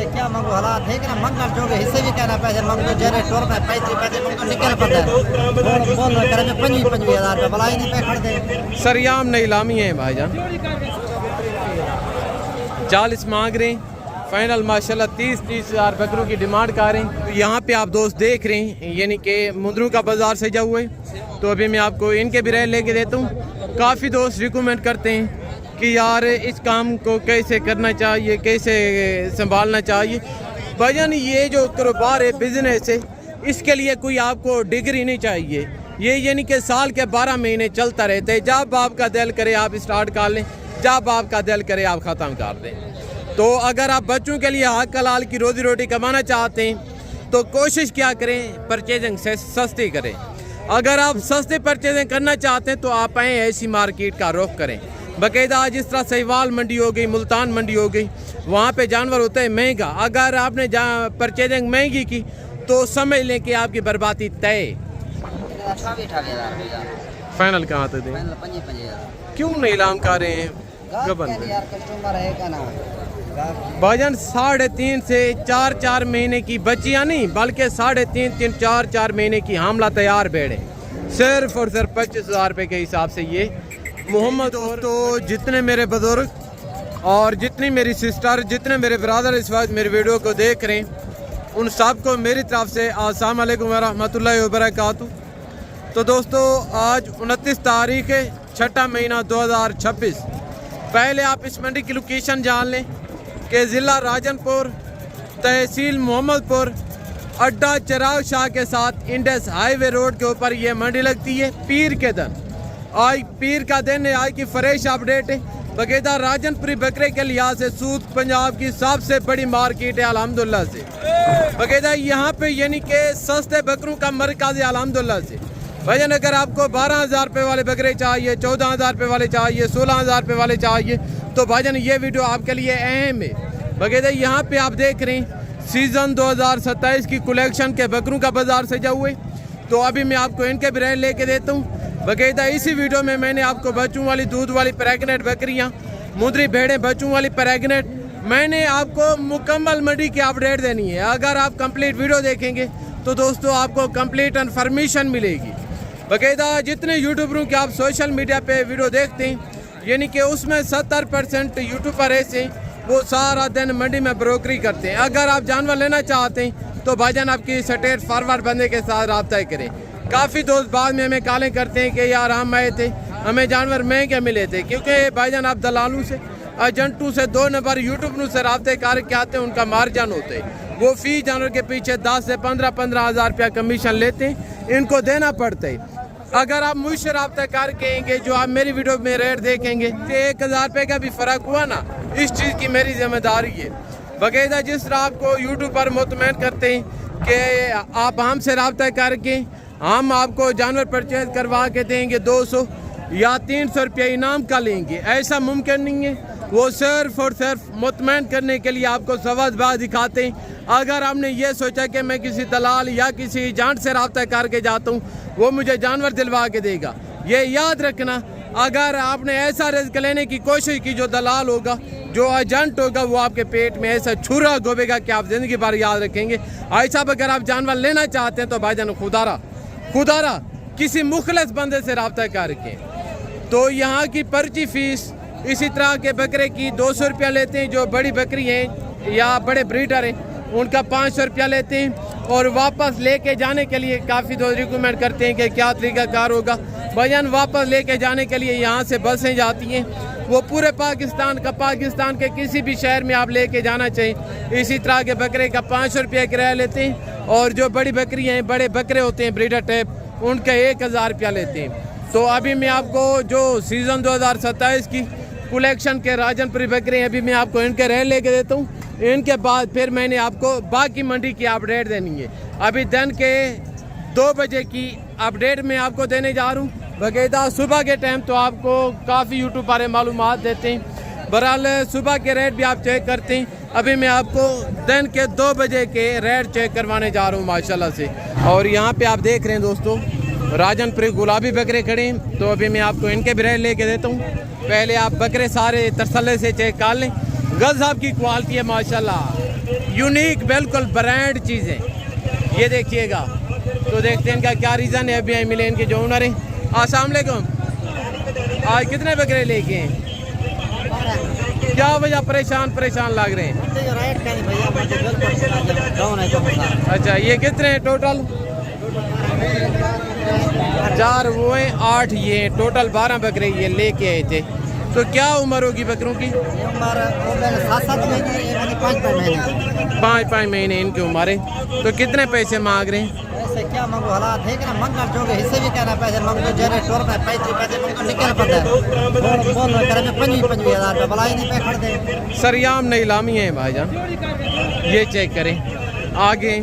क्या मंगो हालात है कि ना मंगल जोगे हिस्से भी कहना पैसे मंगो जेरे टोर में पैसे मंगो निकल पड़ता है बोल करे में 25,000 रुपये भलाई नहीं पे खड़ दे सरियाम नहीं लामी है भाईजान 40 मांग रहे हैं फाइनल माशाल्लाह 30,000 बकरों की डिमांड कर रहे हैं। तो यहाँ पे आप दोस्त देख रहे हैं यानी कि मुंदरू का बाजार सजा हुआ है। तो अभी मैं आपको इनके भी राय लेके देता हूँ। काफ़ी दोस्त रिकमेंड करते हैं कि यार इस काम को कैसे करना चाहिए, कैसे संभालना चाहिए। भाईजान ये जो कारोबार है, बिजनेस है, इसके लिए कोई आपको डिग्री नहीं चाहिए। ये यानी कि साल के 12 महीने चलता रहता है। जब आपका दिल करे आप स्टार्ट कर लें, जब आपका दिल करे आप ख़त्म कर दें। तो अगर आप बच्चों के लिए हक हलाल की रोजी रोटी कमाना चाहते हैं तो कोशिश क्या करें, परचेजिंग से सस्ती करें। अगर आप सस्ते परचेजिंग करना चाहते हैं तो आप आएँ ऐसी मार्केट का रुख करें। बाकायदा जिस तरह सहीवाल मंडी हो गई, मुल्तान मंडी हो गई, वहाँ पे जानवर होता है महंगा। अगर आपने परचेजिंग महंगी की तो समझ लें कि आपकी बर्बादी तय। फाइनल कहाँ तक दें? क्यों नहीं ऐलान कर रहे हैं? भाईजान 3.5 से 4 महीने की बच्चियाँ नहीं बल्कि 3.5 4 महीने की हामला तैयार भेड़ है। सिर्फ और सिर्फ 25,000 रुपये के हिसाब से ये मोहम्मद। और तो जितने मेरे बुजुर्ग और जितनी मेरी सिस्टर, जितने मेरे ब्रदर इस वक्त मेरी वीडियो को देख रहे हैं, उन सबको मेरी तरफ से अस्सलाम वालेकुम रहमतुल्लाहि व बरकातुहू। तो दोस्तों आज 29 तारीख है, 6वां महीना 2026। पहले आप इस मंडी की लोकेशन जान लें कि ज़िला राजनपुर, तहसील मोहम्मदपुर, अड्डा चिराग शाह के साथ इंडस हाईवे रोड के ऊपर ये मंडी लगती है। पीर के दिन, आज पीर का दिन है, आज की फ्रेश अपडेट है। बाकायदा राजनपुरी बकरे के लिहाज से सूद पंजाब की सबसे बड़ी मार्केट है अल्हम्दुलिल्लाह से। बाकायदा यहाँ पे यानी कि सस्ते बकरों का मरकज़ है अल्हम्दुलिल्लाह से। भाईजान अगर आपको 12,000 रुपये वाले बकरे चाहिए, 14,000 रुपये वाले चाहिए, 16,000 रुपये वाले चाहिए तो भाईजान ये वीडियो आपके लिए अहम है। बाकायदा यहाँ पे आप देख रहे हैं सीज़न 2027 की कलेक्शन के बकरों का बाजार सजा हुए। तो अभी मैं आपको इनके भी रेट लेके देता हूँ। बाकायदा इसी वीडियो में मैंने आपको बच्चों वाली, दूध वाली प्रेगनेंट बकरियाँ, मुंदरी भेड़ें बच्चों वाली प्रेगनेंट, मैंने आपको मुकम्मल मंडी की अपडेट देनी है। अगर आप कंप्लीट वीडियो देखेंगे तो दोस्तों आपको कंप्लीट इन्फॉर्मेशन मिलेगी। बाकायदा जितने यूट्यूबरों के आप सोशल मीडिया पे वीडियो देखते हैं यानी कि उसमें 70% यूट्यूबर ऐसे वो सारा दिन मंडी में ब्रोकरी करते हैं। अगर आप जानवर लेना चाहते हैं तो भाईजान आपकी स्ट्रेट फॉरवर्ड बंदे के साथ रब्ता करें। काफ़ी दोस्त बाद में हमें कॉलें करते हैं कि यार हम आए थे, हमें जानवर महंगे मिले थे, क्योंकि भाईजान आप दलालों से, एजेंटों से, 2 नंबर यूट्यूबरों से रब्ते करके आते हैं, उनका मार्जिन होते हैं। वो फी जानवर के पीछे 10 से 15,000 रुपया कमीशन लेते हैं, इनको देना पड़ता है। अगर आप मुझसे रब्ता करके जो आप मेरी वीडियो में रेट देखेंगे तो 1,000 रुपये का भी फ़र्क हुआ ना, इस चीज़ की मेरी जिम्मेदारी है। बाकायदा जिस तरह आपको यूट्यूब पर मुतमईन करते हैं कि आप हमसे रब्ता करके हम आपको जानवर परचेज करवा के देंगे 200 या 300 रुपये इनाम का लेंगे, ऐसा मुमकिन नहीं है। वो सिर्फ और सिर्फ मुतमईन करने के लिए आपको सवाल बात दिखाते हैं। अगर आपने ये सोचा कि मैं किसी दलाल या किसी एजेंट से रब्ता करके जाता हूँ वो मुझे जानवर दिलवा के देगा, ये याद रखना। अगर आपने ऐसा रिस्क लेने की कोशिश की, जो दलाल होगा, जो एजेंट होगा, वो आपके पेट में ऐसा छुरा गोबेगा कि आप ज़िंदगी भर याद रखेंगे। ऐसा अगर आप जानवर लेना चाहते हैं तो भाईजान खुदारा किसी मुखलस बंदे से रब्ता करके। तो यहाँ की पर्ची फीस इसी तरह के बकरे की 200 रुपया लेते हैं, जो बड़ी बकरी हैं या बड़े ब्रीडर हैं उनका 500 रुपया लेते हैं। और वापस लेके जाने के लिए काफ़ी दोस्त रिकमेंड करते हैं कि क्या तरीक़ाकार होगा। भाईजान वापस लेके जाने के लिए यहाँ से बसें जाती हैं, वो पूरे पाकिस्तान के किसी भी शहर में आप लेके जाना चाहिए। इसी तरह के बकरे का 500 रुपया किराया लेते हैं। और जो बड़ी बकरियाँ हैं, बड़े बकरे होते हैं ब्रीडर टाइप, उनका 1,000 रुपया लेते हैं। तो अभी मैं आपको जो सीज़न 2027 की कलेक्शन के राजनपुरी बकरे अभी मैं आपको इनके रेट लेके देता हूँ। इनके बाद फिर मैंने आपको बाकी मंडी की अपडेट देनी है। अभी दिन के 2 बजे की अपडेट मैं आपको देने जा रहा हूँ। बाकायदा सुबह के टाइम तो आपको काफ़ी यूट्यूबर मालूमात देते हैं, बहरहाल सुबह के रेट भी आप चेक करते हैं। अभी मैं आपको दिन के 2 बजे के रेट चेक करवाने जा रहा हूँ माशाल्लाह से। और यहाँ पे आप देख रहे हैं दोस्तों राजनपुरी गुलाबी बकरे खड़े हैं। तो अभी मैं आपको इनके भी रेट लेके देता हूँ। पहले आप बकरे सारे तसल्ली से चेक कर लें, गजब की क्वालिटी है माशाल्लाह, यूनिक बिल्कुल ब्रांड चीज़ें। ये देखिएगा। तो देखते हैं इनका क्या रीज़न है। अभी आई मिले इनके जो ओनर हैं। अस्सलाम वालेकुम। आज कितने बकरे लेके हैं? क्या वजह परेशान लग रहे हैं? अच्छा, ये कितने हैं टोटल? 4 वो हैं, 8 ये हैं, टोटल 12 बकरे ये लेके आए थे। तो क्या उम्र होगी बकरों की? 5 महीने इनकी उम्र है। तो कितने पैसे मांग रहे हैं? ऐसे क्या मांगो, हालात है कि ना मंगल जोगे हिस्से भी कहना पैसे मांगो, जरे टोर में 35 पैसे मांगो निकल पड़ता है। बोल करे में 25,000 रुपये बलाई नहीं पे खड़ दे। सरियाम नीलामी है भाईजान, ये चेक करें आगे।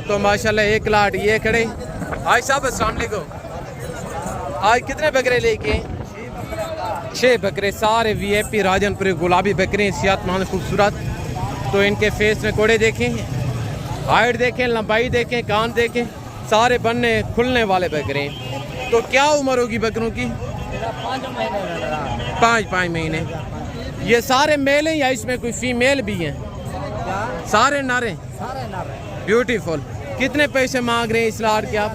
तो माशाल्लाह 1 लाट ये खड़े। आज साहब अस्सलाम वालेकुम। आज कितने बकरे लेके? 6 बकरे, सारे VIP राजनपुरी गुलाबी बकरे, सेहतमंद खूबसूरत। तो इनके फेस में कोड़े देखें, हाइट देखें, लंबाई देखें, कान देखें, सारे बनने खुलने वाले बकरे हैं। तो क्या उम्र होगी बकरों की? 5 महीने। ये सारे मेल हैं या इसमें कोई फीमेल भी हैं? सारे नारे। ब्यूटीफुल। कितने पैसे मांग रहे हैं इस लाट के आप?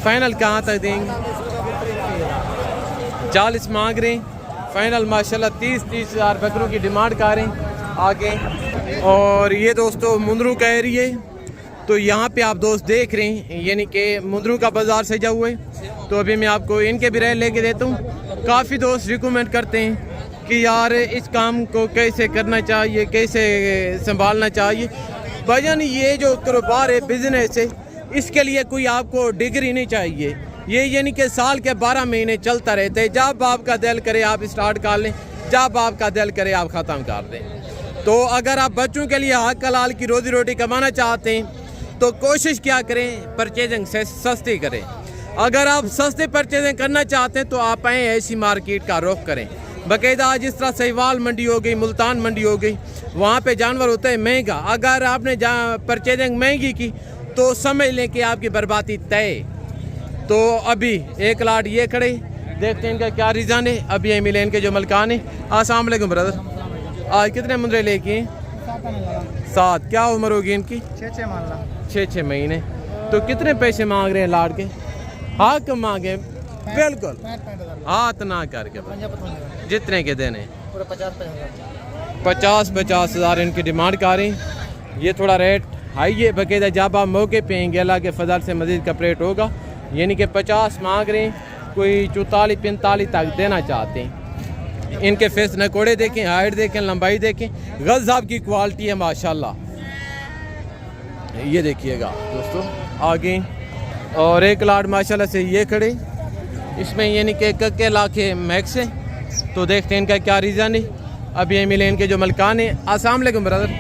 फाइनल कहाँ तक देंगे? 40 मांग रहे हैं फाइनल। माशाल्लाह 30 हज़ार बकरों की डिमांड कर रहे हैं आगे। और ये दोस्तों मुंद्रू का एरिया है। तो यहाँ पे आप दोस्त देख रहे हैं, यानी कि मुंद्रू का बाज़ार सजा हुआ है। तो अभी मैं आपको इनके भी राय लेके देता हूँ। काफ़ी दोस्त रिकमेंड करते हैं कि यार इस काम को कैसे करना चाहिए, कैसे संभालना चाहिए। भाईजान ये जो कारोबार है, बिजनेस है, इसके लिए कोई आपको डिग्री नहीं चाहिए। ये यानी कि साल के 12 महीने चलता रहता है। जब आपका दिल करे आप स्टार्ट कर लें, जब आपका दिल करे आप ख़त्म कर दें। तो अगर आप बच्चों के लिए हक हलाल की रोजी रोटी कमाना चाहते हैं तो कोशिश क्या करें, परचेजिंग से सस्ती करें। अगर आप सस्ते परचेजिंग करना चाहते हैं तो आप आएँ ऐसी मार्केट का रुख करें। बाकायदा जिस तरह सहीवाल मंडी हो गई, मुल्तान मंडी हो गई, वहाँ पे जानवर होता है महंगा। अगर आपने परचेजिंग महंगी की तो समझ लें कि आपकी बर्बादी तय। तो अभी 1 लाट ये खड़े, देखते हैं इनका क्या रीज़न है। अभी ये मिले इनके जो मलकान है। अस्सलाम वालेकुम ब्रदर। आज कितने मुंद्रे लेके हैं? 7। क्या उम्र होगी इनकी? 6 महीने। तो कितने पैसे मांग रहे हैं लाट के? हक मांगे बिल्कुल, हाथ ना करके जितने के देने। 50 हज़ार इनकी डिमांड कर रही। ये थोड़ा रेट हाई है बाकायदा। जब आप मौके पे आएंगे अल्लाह के फजल से मजीद का रेट होगा। यानी कि 50 मांग रहे हैं, कोई 44-45 तक देना चाहते हैं। इनके फेस नकोड़े देखें, हाइट देखें, लंबाई देखें, गजब की क्वालिटी है माशाल्लाह। ये देखिएगा दोस्तों आगे। और 1 लाट माशाल्लाह से ये खड़े, इसमें यानी कि कक्के लाखे मैक्स है। तो देखते हैं इनका क्या रीज़न है। अभी ये मिले इनके जो मलकान है। अस्सलाम वालेकुम ब्रदर।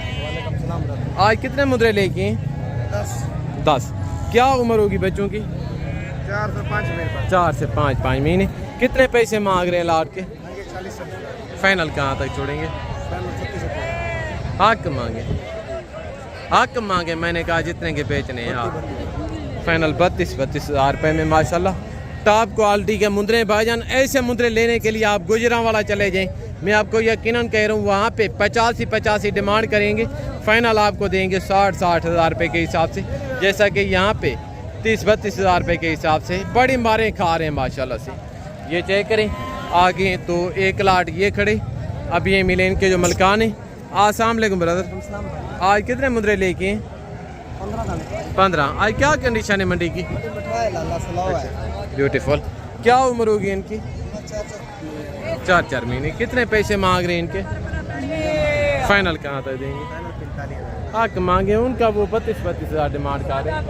आज कितने मुद्रे लेके हैं? 10। क्या उम्र होगी बच्चों की? 4 से 5 महीने। कितने पैसे मांग रहे हैं लाट के? फाइनल कहाँ तक छोड़ेंगे? हक मांगे। मैंने कहा जितने के बेचने हैं आप। फाइनल 32 हज़ार रुपये में माशाल्लाह टॉप क्वालिटी के मुंद्रे। भाईजान ऐसे मुंद्रे लेने के लिए आप गुजरांवाला चले जाएं। मैं आपको यकीनन कह रहा हूँ, वहाँ पे 85 डिमांड करेंगे, फाइनल आपको देंगे 60 हज़ार रुपये के हिसाब से। जैसा कि यहाँ पे 30-32 हज़ार रुपये के हिसाब से बड़ी मारें खा रहे हैं माशाल्लाह से। ये चेक करें आगे। तो 1 लाट ये खड़े। अब ये मिले इनके जो मलकान है। अस्सलाम वालेकुम ब्रदर। आज कितने मुद्रे लेके हैं? 15। आज क्या कंडीशन है मंडी की? ब्यूटीफुल। क्या उम्र होगी इनकी? 4 महीने। कितने पैसे मांग रहे हैं इनके? फाइनल कहाँ तक देंगे? हक मांगे उनका वो 32 हज़ार डिमांड कर रहे हैं।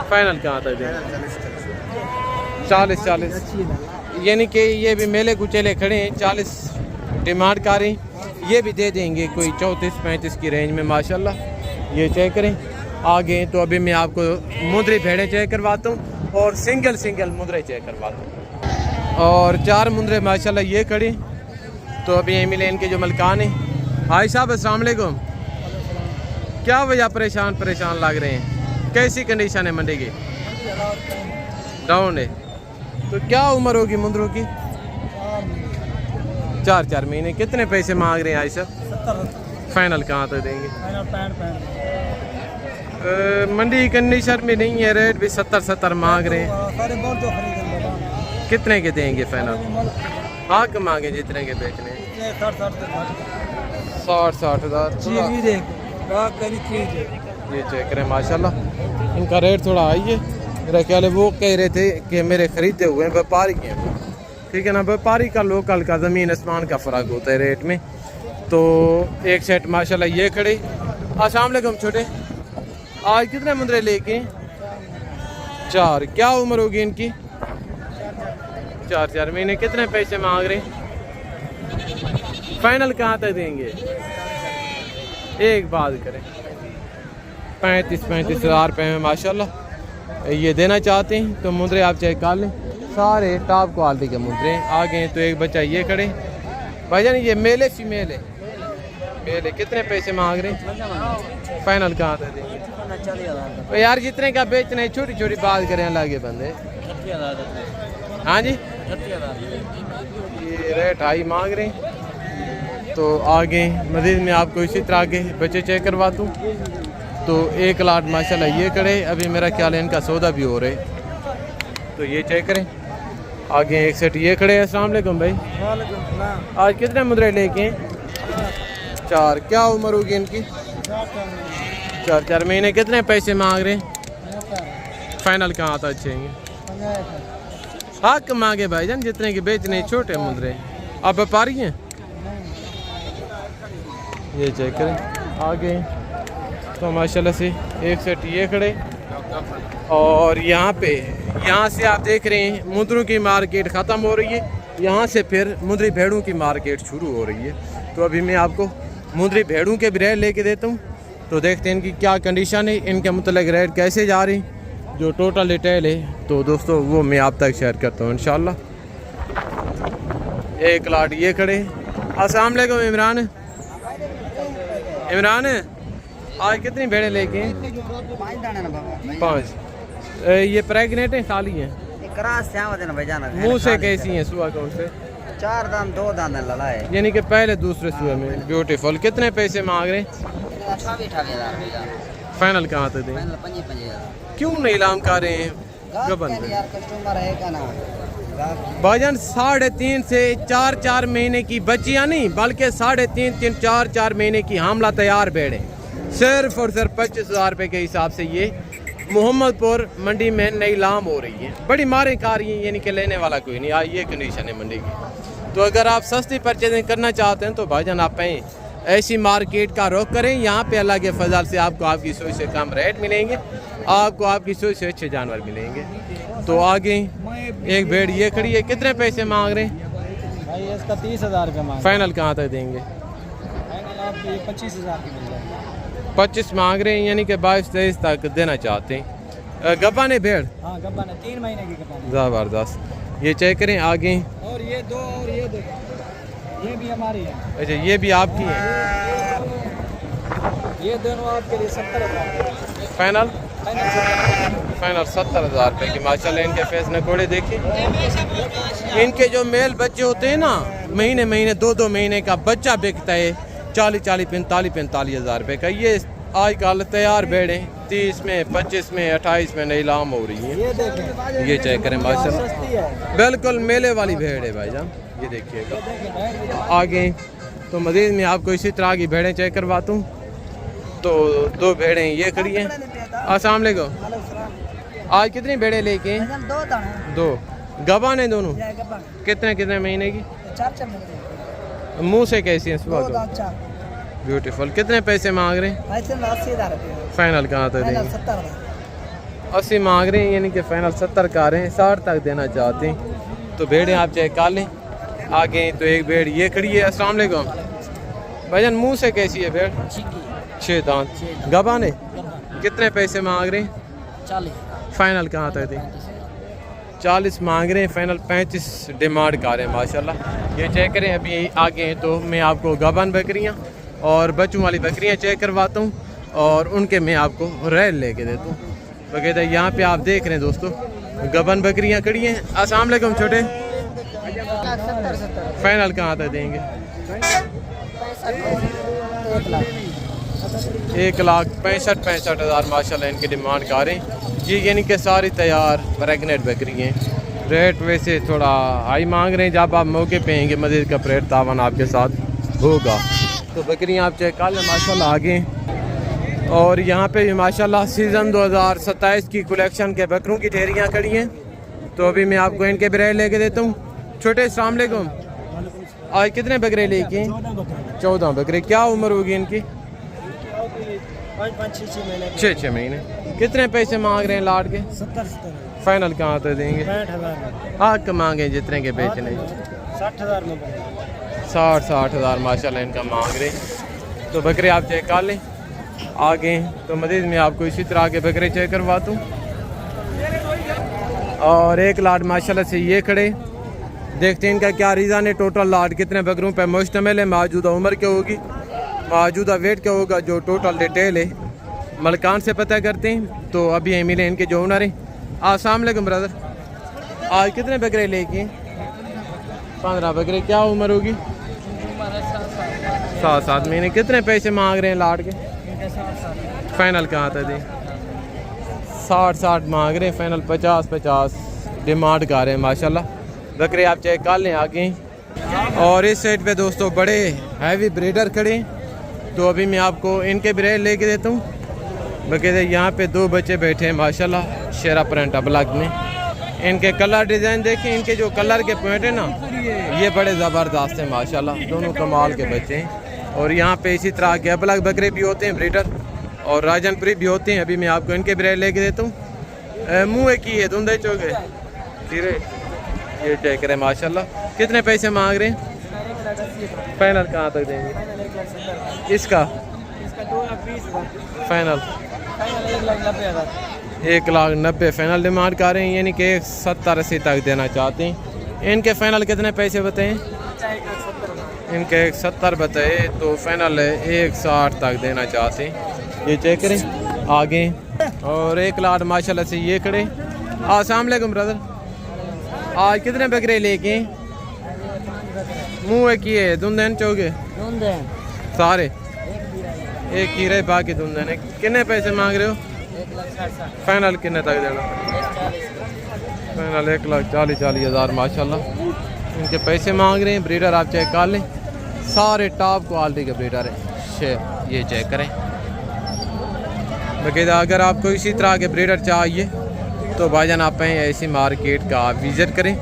फाइनल कहाँ तक देंगे? 40। यानी कि ये भी मेले कुचेले खड़े हैं, 40 डिमांड कर रहे हैं। ये भी दे देंगे कोई 34-35 की रेंज में माशाल्लाह। ये चेक करें आगे। तो अभी मैं आपको मुद्रे भेड़े चेक करवाता हूँ और सिंगल मुद्रे चेक करवाता हूँ। और 4 मुद्रे माशाल्लाह ये खड़े। तो अभी ये मिले इनके जो मलकान हैं। भाई साहब अस्सलाम वालेकुम। क्या वजह परेशान लग रहे हैं? कैसी कंडीशन है मंडी की? डाउन है। तो क्या उम्र होगी मुंद्रों की? 4-4 महीने। कितने पैसे मांग रहे हैं आयशा? 70। फाइनल कहाँ तक देंगे? फाइनल 65। मंडी कंडीशन में नहीं है, रेट भी 70 मांग रहे हैं। सारे बहुत जो खरीद कितने के देंगे फाइनल? हाँ कम मांगे जितने के बेचने? 60 हज़ार। ये चेक करें माशाल्लाह, इनका रेट थोड़ा हाई है। मेरा ख्याल है वो कह रहे थे कि मेरे खरीदे हुए हैं, व्यापारी के हैं, ठीक है ना। व्यापारी का लोकल का ज़मीन आसमान का फ़र्क होता है रेट में। तो एक सेट माशाल्लाह ये खड़े। अस्सलाम वालेकुम छोटे, आज कितने मुंदरे लेके? 4। क्या उम्र होगी इनकी? 4 महीने। कितने पैसे मांग रहे? फाइनल कहाँ तक देंगे? एक बात करें, 35 हज़ार रुपये में माशाल्लाह ये देना चाहते हैं। तो मुंदरे आप चेक कर लें, सारे टॉप क्वालिटी के मुंदरे। आगे तो एक बच्चा ये खड़े। भाईजान ये मेल है फीमेल है? मेल है। कितने पैसे मांग रहे हैं? फाइनल कहाँ तक देंगे? 40,000। तो यार जितने का बेचना है, छोटी छोटी बात करें अल्लाह के बंदे। 30,000। हाँ जी, 30,000। ये रेट हाई मांग रहे हैं। तो आगे मज़ीद में आपको इसी तरह के बच्चे चेक करवा दूँ। तो एक लाट माशाल्लाह ये खड़े। अभी मेरा ख्याल है इनका सौदा भी हो रहा है, तो ये चेक करें। आगे एक सेट ये खड़े। अस्सलाम वालेकुम भाई, आज कितने मुद्रे लेके? 4। क्या उम्र होगी इनकी? 4 महीने। कितने पैसे मांग रहे हैं? फाइनल कहाँ आता चाहिए? हाँ कम मांगे भाईजान, जितने के बेचने छोटे मुद्रे। आप व्यापारी हैं? ये चेक करें। आगे तो माशाल्लाह से एक सेट ये खड़े। और यहाँ से आप देख रहे हैं मुंदरों की मार्केट ख़त्म हो रही है, यहाँ से फिर मुंदरी भेड़ों की मार्केट शुरू हो रही है। तो अभी मैं आपको मुंदरी भेड़ों के भी रेट लेके देता हूँ। तो देखते हैं इनकी क्या कंडीशन है, इनके मुतल्लिक़ रेट कैसे जा रही, जो टोटल डिटेल है तो दोस्तों वो मैं आप तक शेयर करता हूँ इंशाल्लाह। एक लाट ये खड़े। अस्सलाम वालेकुम इमरान। आज कितनी भेड़ें लेके हैं? 5। ये प्रेग्नेंट हैं खाली हैं? मुँह से कैसी हैं? सुबह कौन से? 4 दान 2 दान लड़ाए, यानी कि पहले दूसरे सुबह में। ब्यूटीफुल। कितने पैसे मांग रहे हैं? 28,000। फाइनल कहाँ तक दें? 55,000। क्यों नहीं लाम कर रहे हैं गबन में? कस्टमर है का ना भाईजान 3.5 से 4 महीने की बच्चियाँ नहीं, बल्कि 3.5 4 महीने की हामला तैयार भेड़ें सिर्फ और सिर्फ 25,000 रुपये के हिसाब से ये मोहम्मदपुर मंडी में नई लाम हो रही है। बड़ी मारें खा रही हैं, यानी कि लेने वाला कोई नहीं। ये कंडीशन है मंडी की। तो अगर आप सस्ती परचेजिंग करना चाहते हैं तो भाईजान आप ऐसी मार्केट का रुख करें। यहाँ पे अल्लाह के फजल से आपको आपकी सोच से कम रेट मिलेंगे, आपको आपकी सोच से अच्छे जानवर मिलेंगे। तो आगे एक भेड़ ये खड़ी है। कितने पैसे मांग रहे हैं भाई? इसका 30,000 रुपये मांग। फाइनल कहाँ तक देंगे? फाइनल आपकी 25,000 की मिल जाएगी। 25 मांग रहे हैं, यानी कि 22-23 तक देना चाहते हैं। गब्बा ने भेड़? हाँ गब्बा ने 3 महीने की गब्बा। ज़बरदस्त। ये चेक करें आगे। और ये 2 और ये देखो, ये भी हमारी है। अच्छा ये भी आपकी है? ये दोनों आपके लिए 70,000। फाइनल 70,000 रुपये की। माशाल्लाह इनके फेस नकोड़े देखिए। इनके जो मेल बच्चे होते हैं ना, महीने 2 महीने का बच्चा बिकता है 45 हज़ार रुपये का। ये आजकल तैयार भेड़ें 30 में 25 में 28 में नई लाम हो रही हैं। ये देखें, ये चेक करें माशाल्लाह, सस्ती है, बिल्कुल मेले वाली भेड़ है भाईजान। ये देखिएगा आगे। तो मज़ीद में आपको इसी तरह की भेड़ें चेक करवाता हूँ। तो 2 भेड़ें ये खड़ी हैं। अस्सलाम वालेकुम। आज कितनी भेड़ें लेके? 2 गबा ने दोनों। कितने महीने की? 4 मुँह से कैसी हैं? सुबह ब्यूटीफुल। कितने पैसे मांग रहे हैं? 80,000 रुपये। फाइनल कहाँ तक देंगे? 70,000। 80 मांग रहे हैं, यानी कि फाइनल 70 का रहे हैं, 60 तक देना चाहते हैं। तो भेड़ें आप चेक कर लें। आगे तो एक भेड़ ये खड़ी है। अस्सलाम वालेकुम भाईजान, मुँह से कैसी है भेड़? 6 दांत। गबा ने? कितने पैसे मांग रहे हैं? 40। फाइनल कहाँ तक दें? 40 मांग रहे हैं, फाइनल 35 डिमांड कर रहे हैं माशाल्लाह। ये चेक करें। अभी आगे तो मैं आपको गबन बकरियाँ और बच्चों वाली बकरियाँ चेक करवाता हूँ और उनके मैं आपको रेल लेके देता हूँ। वगैरह यहाँ पे आप देख रहे हैं दोस्तों गबन बकरियाँ खड़ी हैं। अस्सलाम वालेकुम छोटे। फाइनल कहाँ तक देंगे? 1,65,000 माशाल्लाह इनकी डिमांड कर रहे हैं। ये यानी कि सारी तैयार प्रेगनेंट बकरी हैं। रेट वैसे थोड़ा हाई मांग रहे हैं, जब आप मौके पे आएंगे मज़ीद का रेट तावन आपके साथ होगा। तो बकरियाँ आप चेक कर लें माशाल्लाह आगे। और यहाँ पे भी माशाल्लाह सीज़न 2027 की कलेक्शन के बकरों की ढेरियाँ खड़ी हैं। तो अभी मैं आपको इनके बकरे लेके देता हूँ। छोटे अस्सलाम वालेकुम, आज कितने बकरे लेके? 14 बकरे। क्या उम्र होगी इनकी? 6 महीने। कितने पैसे मांग रहे हैं लाट के? 70 फाइनल कहाँ तक देंगे? 65,000 हाँ मांगे जितने के बेचने? 60,000 में 60,000 माशाल्लाह इनका मांग रहे। तो बकरे आप चेक कर लें आगे। तो मज़ीद मैं आपको इसी तरह के बकरे चेक करवाता हूँ। और एक लाट माशाल्लाह से ये खड़े, देखते हैं इनका क्या रीज़न है। टोटल लाट कितने बकरों पर मुश्तमिल है, मौजूदा उम्र क्या होगी, मौजूदा वेट क्या होगा, जो टोटल डिटेल है मलकान से पता करते हैं। तो अभी यहीं मिले इनके जो ओनर हैं। अस्सलाम वालेकुम ब्रदर, आज कितने बकरे लेके? 15 बकरे। क्या उम्र होगी? 7 महीने। कितने पैसे मांग रहे हैं लाट के? फाइनल कहाँ था दी? 60 मांग रहे हैं। फाइनल 50 डिमांड कर रहे हैं माशाल्लाह। बकरे आप चेक कर लें आगे। और इस साइड पे दोस्तों बड़े हैवी ब्रीडर खड़े हैं। तो अभी मैं आपको इनके ब्रीड लेके देता हूँ। बकायदे यहाँ पे 2 बच्चे बैठे हैं माशाल्लाह शेरा प्रिंट ब्लैक में। इनके कलर डिज़ाइन देखें, इनके जो कलर के पॉइंट है ना ये बड़े ज़बरदस्त हैं माशाल्लाह, दोनों कमाल के बच्चे हैं। और यहाँ पे इसी तरह के ब्लैक बकरे भी होते हैं ब्रीडर, और राजनपुरी भी होते हैं। अभी मैं आपको इनके ब्रीड लेके देता हूँ। मुँह की है धुंधे चौके धीरे ये चेक करें माशाल्लाह। कितने पैसे मांग रहे हैं? फाइनल कहाँ तक देंगे इसका? फाइनल 1,90,000 फाइनल डिमांड कर रहे हैं, यानी कि 70-80 तक देना चाहते हैं। इनके फाइनल कितने पैसे बताएं? इनके 170 बताए, तो फाइनल 160 तक देना चाहते हैं। ये चेक करें आगे। और 1 लाख माशाल्लाह से ये खड़े। अस्सलाम वालेकुम ब्रदर, आज कितने बकरे लेके? मुँह किए धुंधन चौके सारे एक ही रहे, बाकी धुंधन है। कितने पैसे मांग रहे हो? फाइनल कितने तक देना? फाइनल 1,40,000 माशाल्लाह इनके पैसे मांग रहे हैं। ब्रीडर आप चेक कर लें, सारे टॉप क्वालिटी के ब्रीडर हैं। शेर ये चेक करें। बाकी अगर आपको इसी तरह के ब्रीडर चाहिए तो भाईजान आप ऐसी मार्केट का आप विज़िट करें।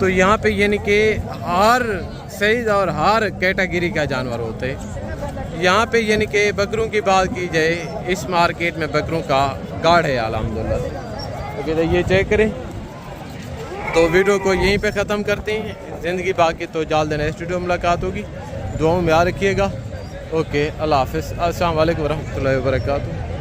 तो यहाँ पे यानी कि हर साइज़ और हर कैटेगरी का जानवर होते हैं। यहाँ पे यानी कि बकरों की बात की जाए, इस मार्केट में बकरों का गाढ़ है अल्हम्दुलिल्लाह। तो ये चेक करें। तो वीडियो को यहीं पे ख़त्म करते हैं। ज़िंदगी बाकी तो जल्द नेक्स्ट वीडियो मुलाकात होगी। दुआओं में याद रखिएगा। ओके, अल्लाह हाफ़िज़। अस्सलाम वालेकुम रहमतुल्लाहि व बरकातुहू।